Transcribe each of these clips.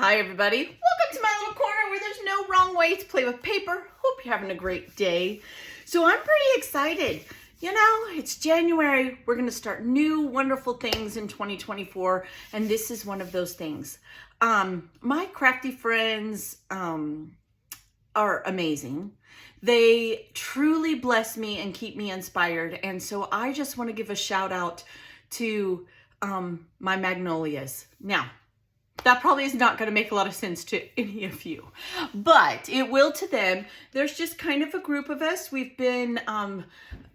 Hi everybody, welcome to my little corner where there's no wrong way to play with paper. Hope you're having a great day. So I'm pretty excited. You know, it's January. We're going to start new wonderful things in 2024, and this is one of those things. My crafty friends are amazing. They truly bless me and keep me inspired, and so I just want to give a shout out to my magnolias. Now, that probably is not going to make a lot of sense to any of you, but it will to them. There's just kind of a group of us. We've been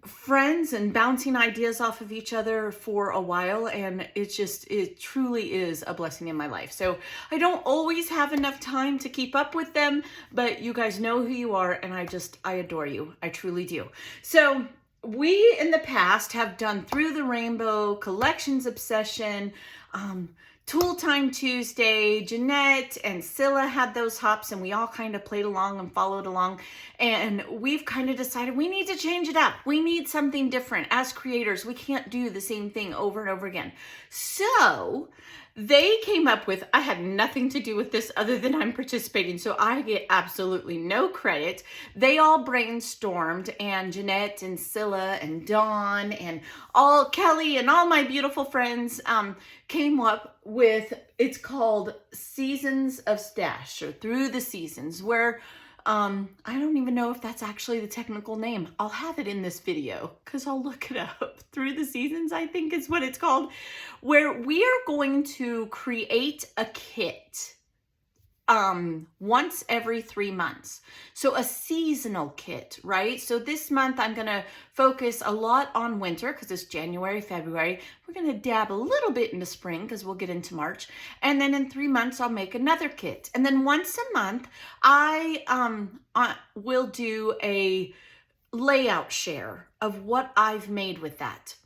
friends and bouncing ideas off of each other for a while, and it truly is a blessing in my life. So I don't always have enough time to keep up with them, but you guys know who you are, and I adore you. I truly do. So we in the past have done Through the Rainbow, Collections Obsession, Tool Time Tuesday. Jeanette and Cilla had those hops, and we all kind of played along and followed along, and we've kind of decided we need to change it up. We need something different. As creators, we can't do the same thing over and over again. So they came up with, I had nothing to do with this other than I'm participating, so I get absolutely no credit. They all brainstormed, and Jeanette and Cilla and Dawn and all Kelly and all my beautiful friends came up with, it's called Seasons of Stash, or Through the Seasons, where I don't even know if that's actually the technical name. I'll have it in this video because I'll look it up. Through the Seasons, I think is what it's called, where we are going to create a kit once every 3 months. So a seasonal kit, right? So this month I'm going to focus a lot on winter because it's January, February. We're going to dab a little bit into spring because we'll get into March. And then in 3 months, I'll make another kit. And then once a month, I will do a layout share of what I've made with that.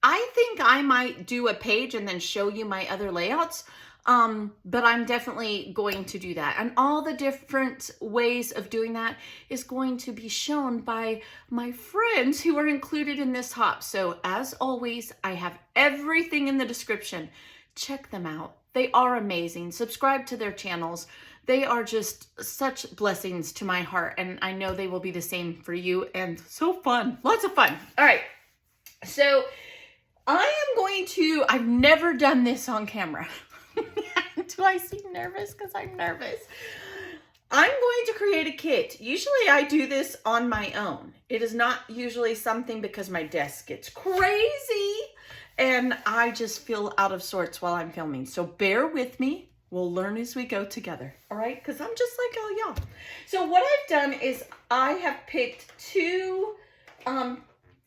I think I might do a page and then show you my other layouts. But I'm definitely going to do that. And all the different ways of doing that is going to be shown by my friends who are included in this hop. So as always, I have everything in the description. Check them out. They are amazing. Subscribe to their channels. They are just such blessings to my heart. And I know they will be the same for you. And so fun. Lots of fun. All right. So I am going to, I've never done this on camera. Do I seem nervous? Because I'm nervous. I'm going to create a kit. Usually I do this on my own. It is not usually something because my desk gets crazy and I just feel out of sorts while I'm filming. So bear with me. We'll learn as we go together. All right? Because I'm just like all y'all. So what I've done is I have picked two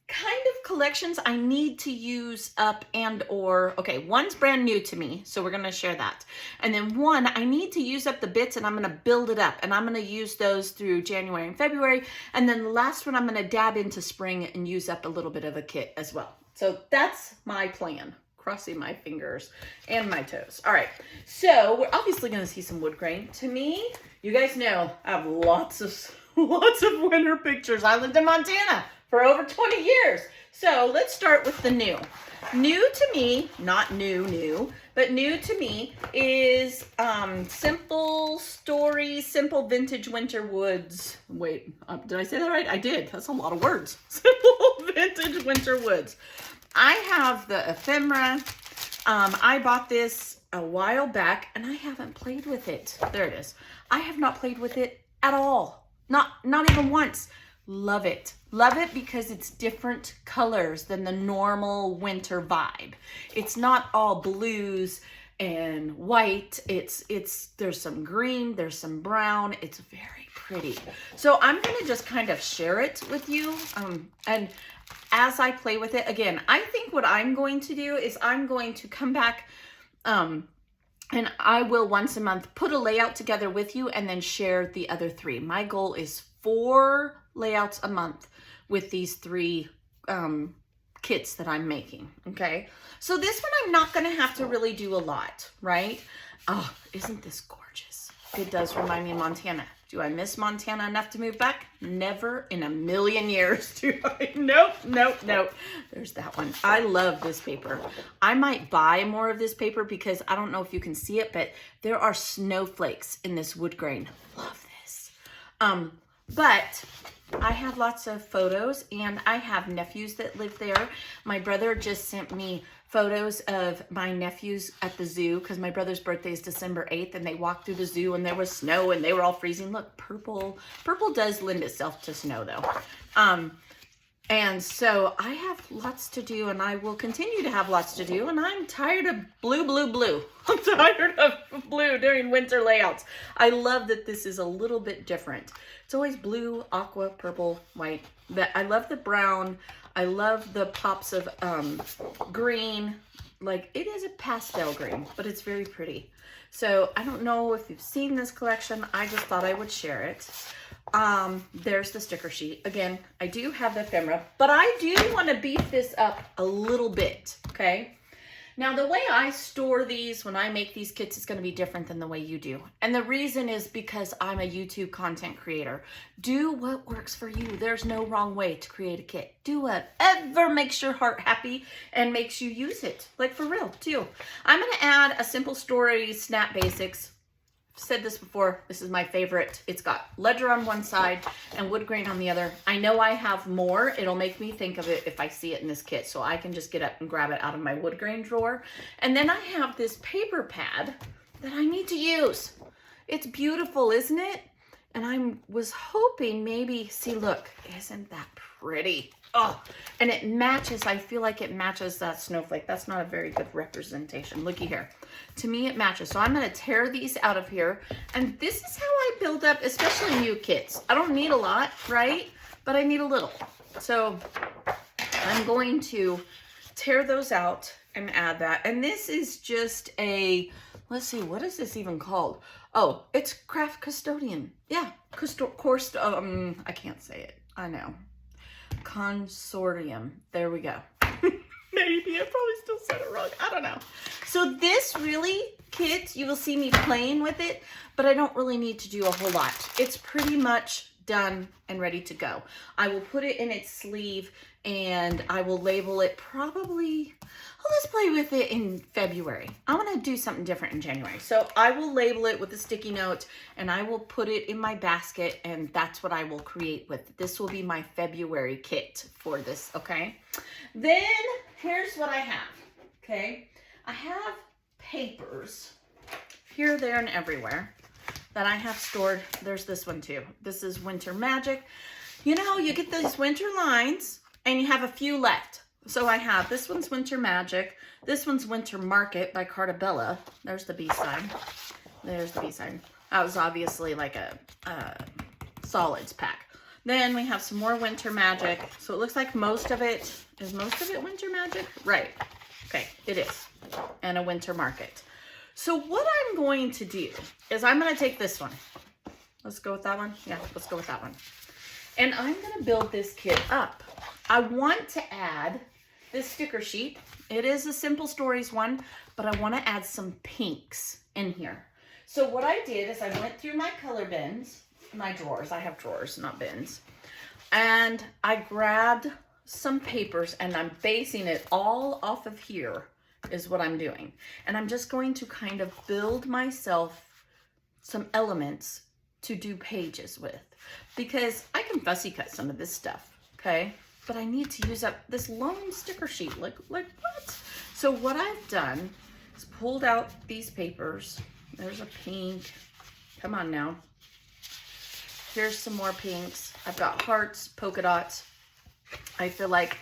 kind of collections I need to use up okay, one's brand new to me, so we're going to share that. And then one, I need to use up the bits and I'm going to build it up, and I'm going to use those through January and February. And then the last one, I'm going to dab into spring and use up a little bit of a kit as well. So that's my plan. Crossing my fingers and my toes. All right, so we're obviously going to see some wood grain. To me, you guys know I have lots of winter pictures. I lived in Montana for over 20 years. So let's start with the new. New to me, not new, but new to me is Simple Stories, Simple Vintage Winter Woods. Wait, did I say that right? I did. That's a lot of words. Simple Vintage Winter Woods. I have the ephemera. I bought this a while back and I haven't played with it. There it is. I have not played with it at all. Not even once. Love it. Love it because it's different colors than the normal winter vibe. It's not all blues and white. There's some green, there's some brown. It's very pretty. So I'm going to just kind of share it with you. And as I play with it, again, I think what I'm going to do is I'm going to come back and I will once a month put a layout together with you and then share the other three. My goal is 4 layouts a month with these 3 kits that I'm making, okay? So this one I'm not gonna have to really do a lot, right? Oh, isn't this gorgeous? It does remind me of Montana. Do I miss Montana enough to move back? Never in a million years do I. Nope, nope, nope. There's that one. I love this paper. I might buy more of this paper because I don't know if you can see it, but there are snowflakes in this wood grain. Love this. But I have lots of photos and I have nephews that live there. My brother just sent me photos of my nephews at the zoo because my brother's birthday is December 8th and they walked through the zoo and there was snow and they were all freezing. Look, purple. Purple does lend itself to snow though. And so I have lots to do and I will continue to have lots to do and I'm tired of blue, blue, blue. I'm tired of blue during winter layouts. I love that this is a little bit different. It's always blue, aqua, purple, white. I love the brown. I love the pops of green. Like it is a pastel green, but it's very pretty. So I don't know if you've seen this collection. I just thought I would share it. There's the sticker sheet. Again, I do have the ephemera, but I do want to beef this up a little bit, okay? Now, the way I store these when I make these kits is going to be different than the way you do. And the reason is because I'm a YouTube content creator. Do what works for you. There's no wrong way to create a kit. Do whatever makes your heart happy and makes you use it. Like for real, too. I'm going to add a Simple Stories Snap Basics. I've said this before, this is my favorite. It's got ledger on one side and wood grain on the other. I know I have more. It'll make me think of it if I see it in this kit, so I can just get up and grab it out of my wood grain drawer. And then I have this paper pad that I need to use. It's beautiful, isn't it? And I was hoping maybe, see, look, isn't that pretty? Oh, and it matches, I feel like it matches that snowflake. That's not a very good representation. Looky here. To me, it matches. So I'm going to tear these out of here. And this is how I build up, especially new kits. I don't need a lot, right? But I need a little. So I'm going to tear those out and add that. And this is just a, let's see, what is this even called? Oh, it's Craft Custodian. Yeah, I can't say it. I know. Consortium. There we go. Maybe I probably still said it wrong. I don't know. So this really kit, you will see me playing with it, but I don't really need to do a whole lot. It's pretty much done and ready to go. I will put it in its sleeve and I will label it probably, oh, let's play with it in February. I want to do something different in January. So I will label it with a sticky note and I will put it in my basket and that's what I will create with. This will be my February kit for this, okay? Then here's what I have, okay? I have papers here, there, and everywhere that I have stored. There's this one too. This is Winter Magic. You know, you get these winter lines and you have a few left. So I have, this one's Winter Magic. This one's Winter Market by Cartabella. There's the B-side. There's the B-side. That was obviously like a solids pack. Then we have some more Winter Magic. So it looks like most of it, is most of it Winter Magic? Right. Okay, it is. And a Winter Market. So what I'm going to do is I'm going to take this one. Let's go with that one. Yeah, let's go with that one. And I'm going to build this kit up. I want to add this sticker sheet. It is a Simple Stories one, but I want to add some pinks in here. So what I did is I went through my color bins, my drawers. I have drawers, not bins. And I grabbed some papers and I'm basing it all off of here is what I'm doing. And I'm just going to kind of build myself some elements to do pages with because I can fussy cut some of this stuff, okay? But I need to use up this lone sticker sheet. Like what? So what I've done is pulled out these papers. There's a pink. Come on now. Here's some more pinks. I've got hearts, polka dots. I feel like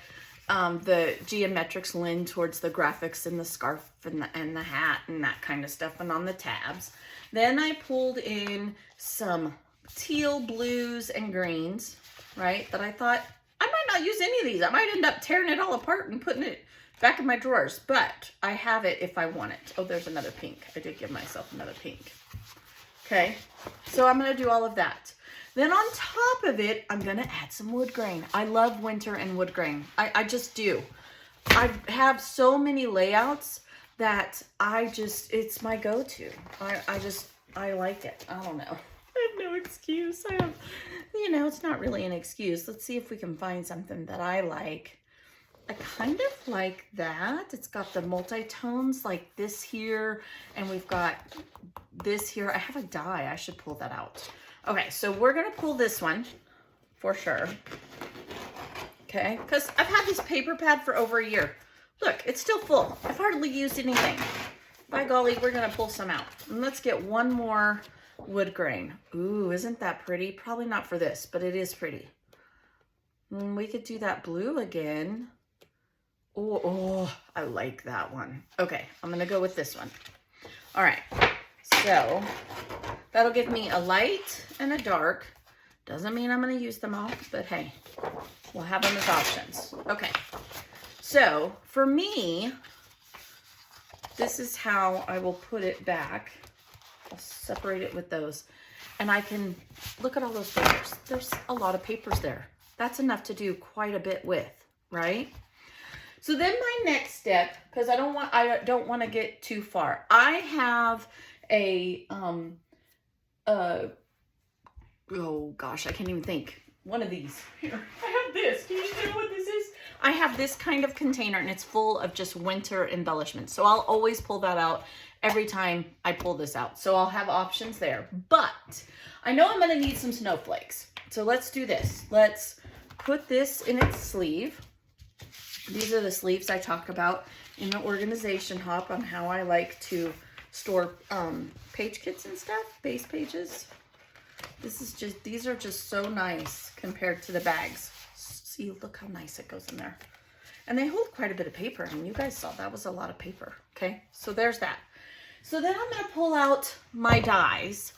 the geometrics lend towards the graphics and the scarf and the hat and that kind of stuff and on the tabs. Then I pulled in some teal blues and greens, right? That I thought I might not use any of these. I might end up tearing it all apart and putting it back in my drawers, but I have it if I want it. Oh, there's another pink. I did give myself another pink. Okay, so I'm going to do all of that. Then on top of it, I'm going to add some wood grain. I love winter and wood grain. I just do. I have so many layouts that it's my go-to. I like it. I don't know. I have no excuse. I have, you know, it's not really an excuse. Let's see if we can find something that I like. I kind of like that. It's got the multi-tones like this here, and we've got this here. I have a die. I should pull that out. Okay, so we're gonna pull this one for sure. Okay, because I've had this paper pad for over a year. Look, it's still full. I've hardly used anything. By golly, we're gonna pull some out. And let's get one more wood grain. Ooh, isn't that pretty? Probably not for this, but it is pretty. We could do that blue again. Oh, I like that one. Okay, I'm gonna go with this one. All right, so that'll give me a light and a dark. Doesn't mean I'm gonna use them all, but hey, we'll have them as options. Okay, so for me, this is how I will put it back. I'll separate it with those. And I can, look at all those papers. There's a lot of papers there. That's enough to do quite a bit with, right? So then my next step, because I don't want to get too far. I have a, oh gosh, I can't even think. One of these. Here, I have this. Can you know what this is? I have this kind of container, and it's full of just winter embellishments. So I'll always pull that out every time I pull this out. So I'll have options there. But I know I'm going to need some snowflakes. So let's do this. Let's put this in its sleeve. These are the sleeves I talk about in the organization hop on how I like to store page kits and stuff, base pages. These are just so nice compared to the bags. See, look how nice it goes in there. And they hold quite a bit of paper. I mean, you guys saw that was a lot of paper. Okay, so there's that. So then I'm gonna pull out my dies.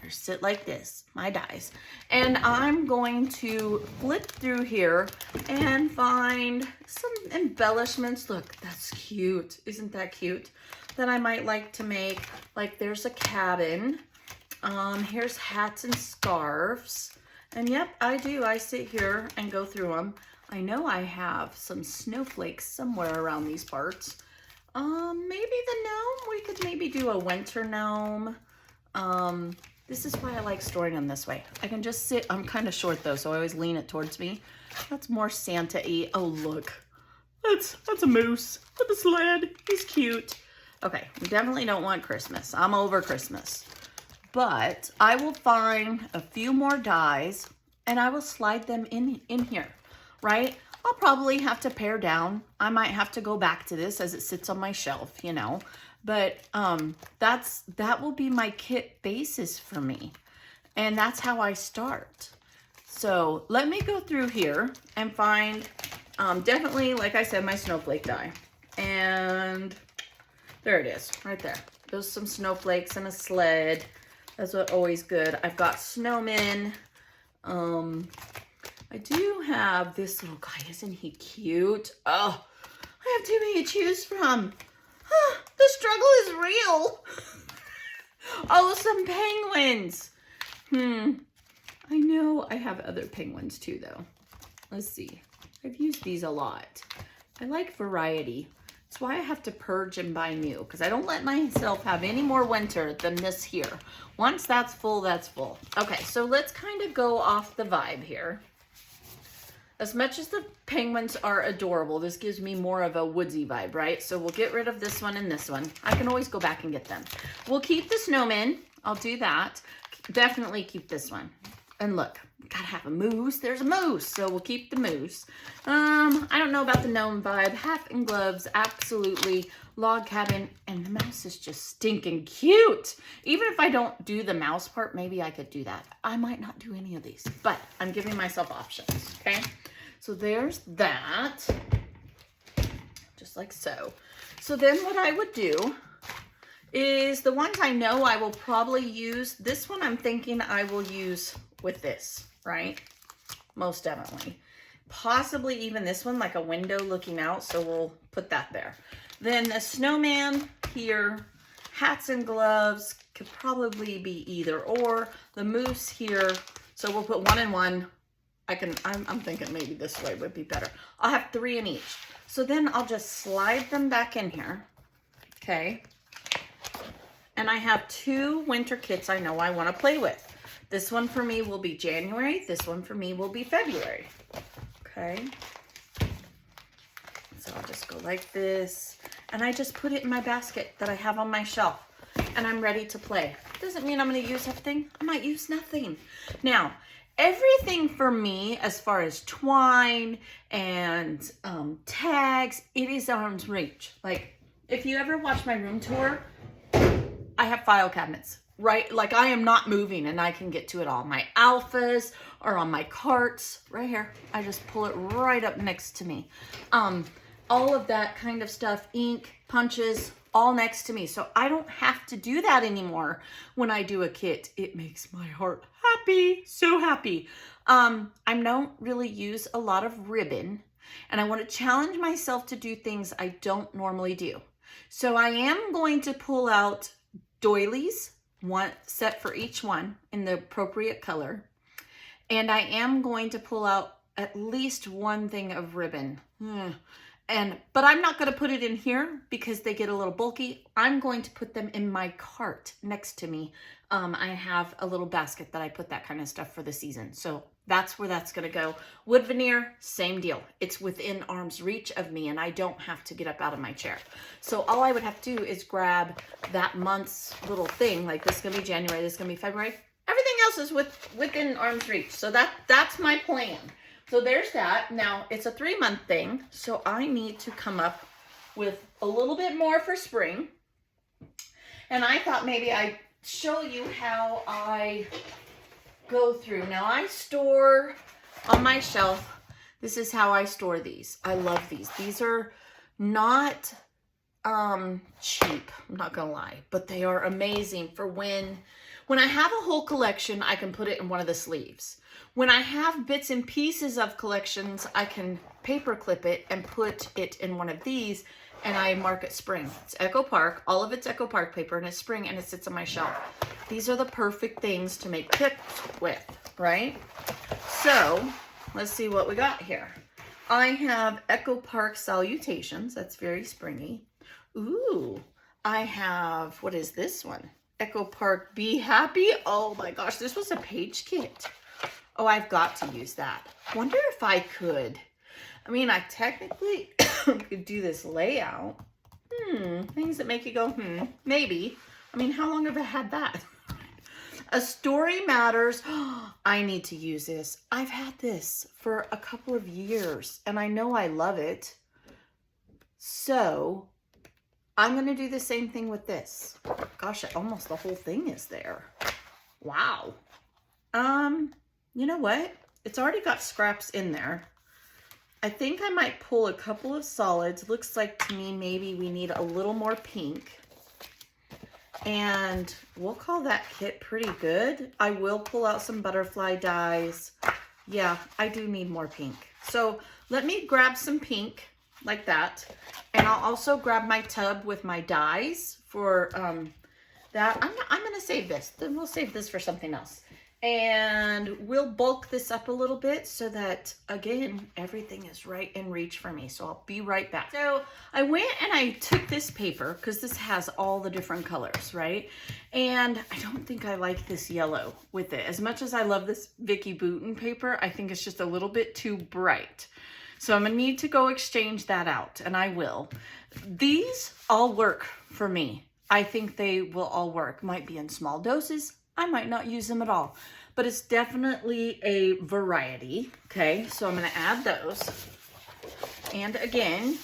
Or sit like this, my dies. And I'm going to flip through here and find some embellishments. Look, that's cute. Isn't that cute? That I might like to make. Like there's a cabin. Here's hats and scarves. And yep, I do. I sit here and go through them. I know I have some snowflakes somewhere around these parts. Maybe the gnome. We could maybe do a winter gnome. This is why I like storing them this way. I can just sit. I'm kind of short though, so I always lean it towards me. That's more Santa-y. Oh, look. That's a moose with a sled. He's cute. Okay, we definitely don't want Christmas. I'm over Christmas. But I will find a few more dies and I will slide them in here, right? I'll probably have to pare down. I might have to go back to this as it sits on my shelf, you know. But that will be my kit basis for me. And that's how I start. So let me go through here and find definitely, like I said, my snowflake die. And there it is, right there. There's some snowflakes and a sled. That's what always good. I've got snowmen. I do have this little guy. Isn't he cute? Oh, I have too many to choose from. The struggle is real. Oh, some penguins. I know I have other penguins too, though. Let's see. I've used these a lot. I like variety. That's why I have to purge and buy new, because I don't let myself have any more winter than this here. Once that's full, that's full. Okay, so let's kind of go off the vibe here. As much as the penguins are adorable, this gives me more of a woodsy vibe, right? So we'll get rid of this one and this one. I can always go back and get them. We'll keep the snowman. I'll do that. Definitely keep this one. And look, gotta have a moose. There's a moose, so we'll keep the moose. I don't know about the gnome vibe. Hat and gloves, absolutely. Log cabin, and the mouse is just stinking cute. Even if I don't do the mouse part, maybe I could do that. I might not do any of these, but I'm giving myself options, okay? So there's that, just like so. So then what I would do is the ones I know I will probably use. This one I'm thinking I will use with this, right? Most definitely. Possibly even this one, like a window looking out, so we'll put that there. Then the snowman here, hats and gloves could probably be either or. The moose here, so we'll put one and one. I'm thinking maybe this way would be better. I'll have 3 in each. So then I'll just slide them back in here, okay? And I have 2 winter kits I know I want to play with. This one for me will be January. This one for me will be February. Okay. So I'll just go like this. And I just put it in my basket that I have on my shelf. And I'm ready to play. Doesn't mean I'm going to use everything. I might use nothing. Now, everything for me, as far as twine and tags, it is arm's reach. Like, if you ever watch my room tour, I have file cabinets, right? Like, I am not moving and I can get to it all. My alphas are on my carts right here. I just pull it right up next to me. All of that kind of stuff, ink, punches, all next to me. So I don't have to do that anymore when I do a kit. It makes my heart happy, so happy. I don't really use a lot of ribbon, and I want to challenge myself to do things I don't normally do. So I am going to pull out doilies, one set for each one in the appropriate color. And I am going to pull out at least one thing of ribbon. But I'm not going to put it in here because they get a little bulky. I'm going to put them in my cart next to me. I have a little basket that I put that kind of stuff for the season. So that's where that's going to go. Wood veneer, same deal. It's within arm's reach of me and I don't have to get up out of my chair. So all I would have to do is grab that month's little thing. Like this is going to be January, this is going to be February. Everything else is within arm's reach. So that's my plan. So there's that. Now, it's a 3-month thing, so I need to come up with a little bit more for spring. And I thought maybe I'd show you how I go through. Now, I store on my shelf. This is how I store these. I love these. These are not cheap, I'm not gonna lie, but they are amazing for when I have a whole collection, I can put it in one of the sleeves. When I have bits and pieces of collections, I can paper clip it and put it in one of these, and I mark it spring. It's Echo Park, all of it's Echo Park paper, and it's spring, and it sits on my shelf. These are the perfect things to make kits with, right? So, let's see what we got here. I have Echo Park Salutations, that's very springy. Ooh, I have, what is this one? Echo Park Be Happy. Oh my gosh, this was a page kit. Oh, I've got to use that. Wonder if I could. I mean, I technically could do this layout. Things that make you go, maybe. I mean, how long have I had that? A Story Matters. I need to use this. I've had this for a couple of years, and I know I love it. So, I'm going to do the same thing with this. Gosh, almost the whole thing is there. Wow. You know what? It's already got scraps in there. I think I might pull a couple of solids. Looks like to me maybe we need a little more pink. And we'll call that kit pretty good. I will pull out some butterfly dies. Yeah, I do need more pink. So let me grab some pink like that. And I'll also grab my tub with my dies for that. I'm going to save this. Then we'll save this for something else. And we'll bulk this up a little bit so that, again, everything is right in reach for me. So I'll be right back. So I went and I took this paper because this has all the different colors, right? And I don't think I like this yellow with it. As much as I love this Vicky Bouton paper, I think it's just a little bit too bright. So I'm gonna need to go exchange that out, and I will. These all work for me. I think they will all work. Might be in small doses. I might not use them at all, but it's definitely a variety. Okay, so I'm gonna add those. And again,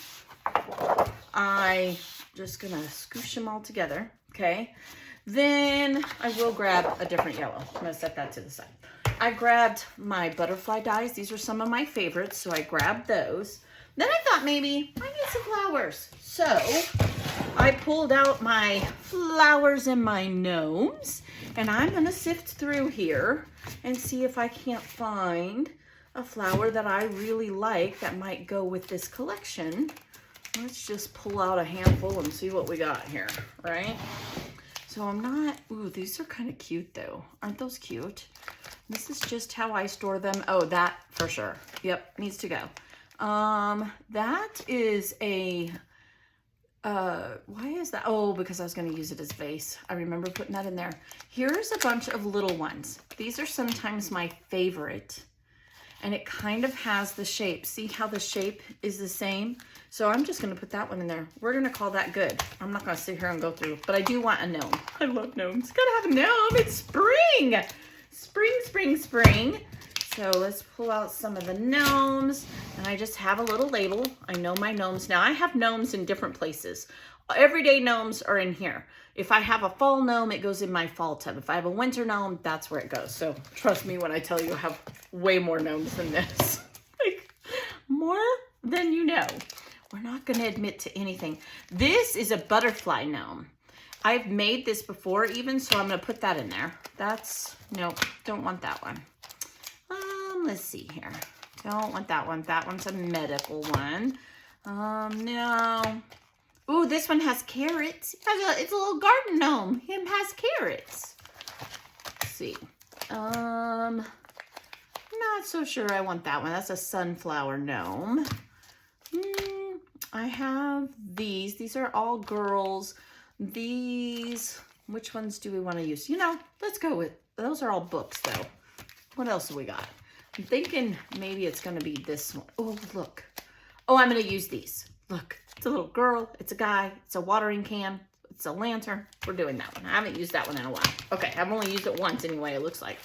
I just gonna scoosh them all together, okay? Then I will grab a different yellow. I'm gonna set that to the side. I grabbed my butterfly dies. These are some of my favorites, so I grabbed those. Then I thought maybe I need some flowers. So I pulled out my flowers and my gnomes, and I'm gonna sift through here and see if I can't find a flower that I really like that might go with this collection. Let's just pull out a handful and see what we got here, right? So I'm not, ooh, these are kind of cute though. Aren't those cute? This is just how I store them. Oh, that for sure. Yep, needs to go. That is a Why is that? Oh, because I was going to use it as vase. I remember putting that in there. Here's a bunch of little ones. These are sometimes my favorite. And it kind of has the shape. See how the shape is the same? So I'm just going to put that one in there. We're going to call that good. I'm not going to sit here and go through, but I do want a gnome. I love gnomes. Gotta have a gnome. It's spring. Spring, spring, spring. So let's pull out some of the gnomes, and I just have a little label. I know my gnomes. Now I have gnomes in different places. Everyday gnomes are in here. If I have a fall gnome, it goes in my fall tub. If I have a winter gnome, that's where it goes. So trust me when I tell you I have way more gnomes than this. Like, more than you know. We're not going to admit to anything. This is a butterfly gnome. I've made this before even, so I'm going to put that in there. That's, no, don't want that one. Let's see here. Don't want that one. That one's a medical one. No. Ooh, this one has carrots. It's a little garden gnome. It has carrots. Let's see. Not so sure I want that one. That's a sunflower gnome. I have these. These are all girls. These, which ones do we want to use? You know, let's go with, those are all books though. What else do we got? I'm thinking maybe it's going to be this one. Oh, look. Oh, I'm going to use these. Look, it's a little girl. It's a guy. It's a watering can. It's a lantern. We're doing that one. I haven't used that one in a while. Okay, I've only used it once anyway, it looks like.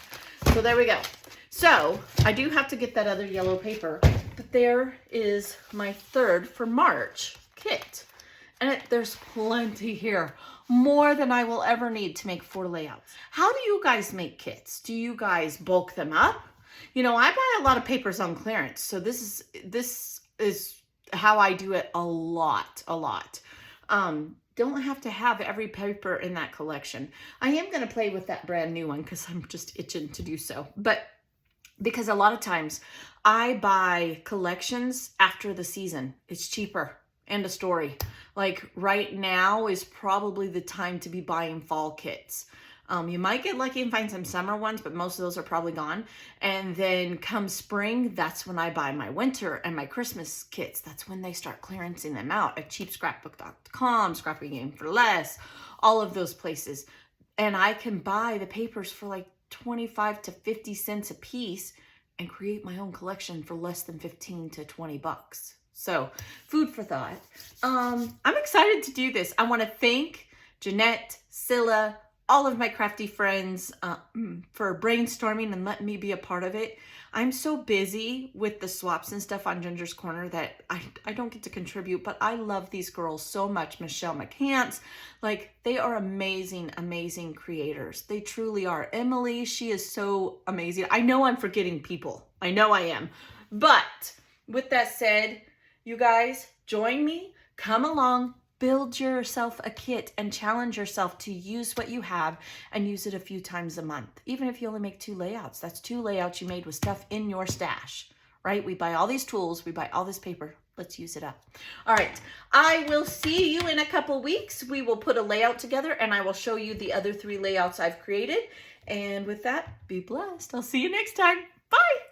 So there we go. So I do have to get that other yellow paper, but there is my third for March kit. And there's plenty here. More than I will ever need to make 4 layouts. How do you guys make kits? Do you guys bulk them up? You know, I buy a lot of papers on clearance, so this is how I do it a lot. Don't have to have every paper in that collection. I am going to play with that brand new one because I'm just itching to do so. But because a lot of times I buy collections after the season. It's cheaper. End of story. Like right now is probably the time to be buying fall kits. You might get lucky and find some summer ones, but most of those are probably gone. And then come spring, that's when I buy my winter and my Christmas kits. That's when they start clearancing them out at cheapscrapbook.com, Scrapbooking for Less, all of those places. And I can buy the papers for like 25 to 50 cents a piece and create my own collection for less than 15 to 20 bucks. So food for thought. I'm excited to do this. I want to thank Jeanette, Cilla, all of my crafty friends for brainstorming and letting me be a part of it. I'm so busy with the swaps and stuff on Ginger's Corner that I don't get to contribute, but I love these girls so much. Michelle McCants, like they are amazing, amazing creators. They truly are. Emily, she is so amazing. I know I'm forgetting people. I know I am. But with that said, you guys join me, come along, build yourself a kit and challenge yourself to use what you have and use it a few times a month. Even if you only make 2 layouts, that's 2 layouts you made with stuff in your stash, right? We buy all these tools, we buy all this paper. Let's use it up. All right, I will see you in a couple weeks. We will put a layout together and I will show you the other 3 layouts I've created. And with that, be blessed. I'll see you next time. Bye.